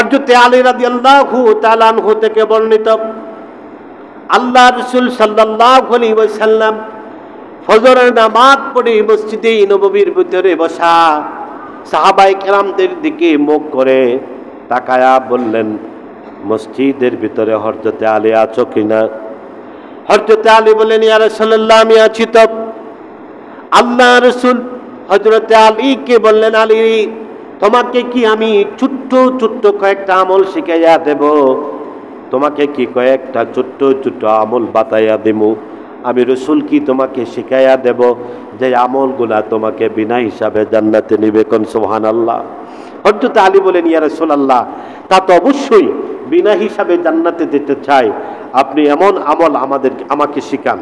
হযরত আলী রাদিয়াল্লাহু তাআলা আনহু থেকে বর্ণিত, আল্লাহ রাসূল সাল্লাল্লাহু আলাইহি ওয়াসাল্লাম ফজরের নামাজ পড়ে মসজিদে নববীর ভিতরে বসা সাহাবায়ে কেরামদের দিকে মুখ করে তাকায়া বললেন, মসজিদের ভিতরে হযরত আলী আছো কিনা? হযরত আলী বললেন, ইয়া রাসূলুল্লাহ, আমি আছি। তো আল্লাহ রাসূল হযরত আলীকে বললেন, আলী, তোমাকে কি আমি ছোট্ট ছোট্ট কয়েকটা আমল শিখাইয়া দেব? তোমাকে কি কয়েকটা ছোট্ট ছোট্ট আমল বাতাইয়া দেব? আমি রাসূল কি তোমাকে শিখাইয়া দেব যে আমলগুলা তোমাকে বিনা হিসাবে জান্নাতে নিবে? কোন সুবহানাল্লাহ। হযরত আলী বলেন, ইয়া রাসূলুল্লাহ, তা তো অবশ্যই, বিনা হিসাবে জান্নাতে যেতে চাই, আপনি এমন আমল আমাকে শিখান।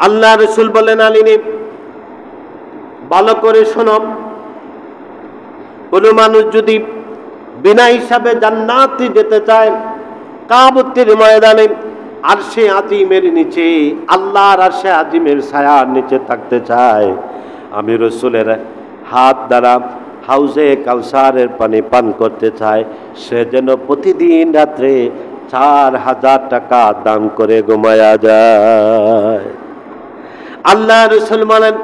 আল্লাহ রাসূল বলেন, আলী নে, ভালো করে শোনো, কোন মানুষ যদি বিনা হিসাবে জান্নাতে যেতে চায়, কিয়ামতের ময়দানে আরশে আজিমের নিচে, আল্লাহর আরশে আজিমের ছায়ার নিচে থাকতে চায়, আমি রাসূলের হাত দ্বারা হাউজে কাউসারের পানি পান করতে চায়, সে যেন প্রতিদিন রাত্রে 4000 টাকা দান করে ঘুমায়া যায়। আল্লাহ রাসূল বলেন,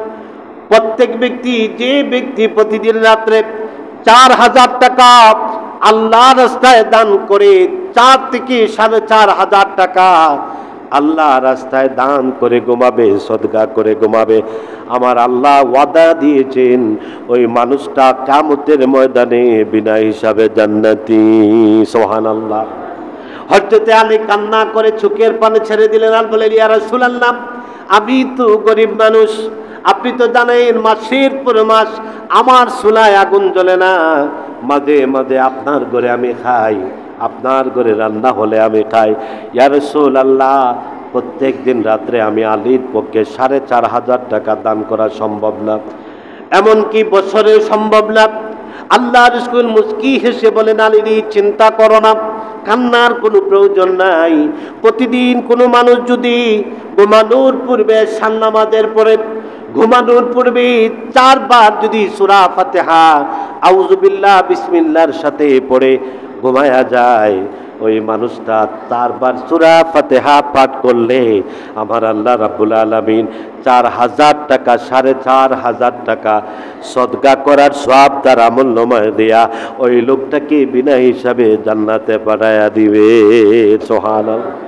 প্রত্যেক ব্যক্তি, যে ব্যক্তি প্রতিদিন রাত্রে 4000 টাকা আল্লাহর রাস্তায় দান করে, 4 থেকে 4500 টাকা আল্লাহর রাস্তায় দান করে ঘুমাবে, সদকা করে ঘুমাবে, আমার আল্লাহ ওয়াদা দিয়েছেন ওই মানুষটা কিয়ামতের ময়দানে বিনা হিসাবে জান্নাতি। সুবহানাল্লাহ। হযরত আলী কান্না করে চোখের পানি ছেড়ে দিলেন আর বললেন, ইয়া রাসূলুল্লাহ, আমি তো গরিব মানুষ, আপনি তো জানেন মাসের পর মাস আমার চুলায় আগুন জ্বলে না, মাঝে মাঝে আপনার ঘরে আমি খাই, আপনার ঘরে রান্না হলে আমি খাই। ইয়া রাসূলুল্লাহ, প্রত্যেক দিন রাত্রে আমি আলীর পক্ষে 4500 টাকা দান করা সম্ভব না, এমনকি বছরে সম্ভব না। আল্লাহ রাসূল মুস্কি হেসে বলেন, আলী, চিন্তা করো না, কান্নার কোনো প্রয়োজন নাই। প্রতিদিন কোনো মানুষ যদি ঘুমানোর পূর্বে নামাজের পরে ঘুমানোর পূর্বে 4 বার যদি সূরা ফাতিহা আউযু বিল্লাহ বিসমিল্লাহর সাথে পড়ে ঘুমায়া যায়, ওই মানুষটা 4 বার সূরা ফাতিহা পাঠ করলে আমার আল্লাহ রাব্বুল আলামিন 4000 টাকা, 4500 টাকা সদকা করার সওয়াব তার আমলনামায় দেয়া ওই লোকটাকে বিনা হিসাবে জান্নাতে পাঠায়া দিবে। সুবহানাল্লাহ।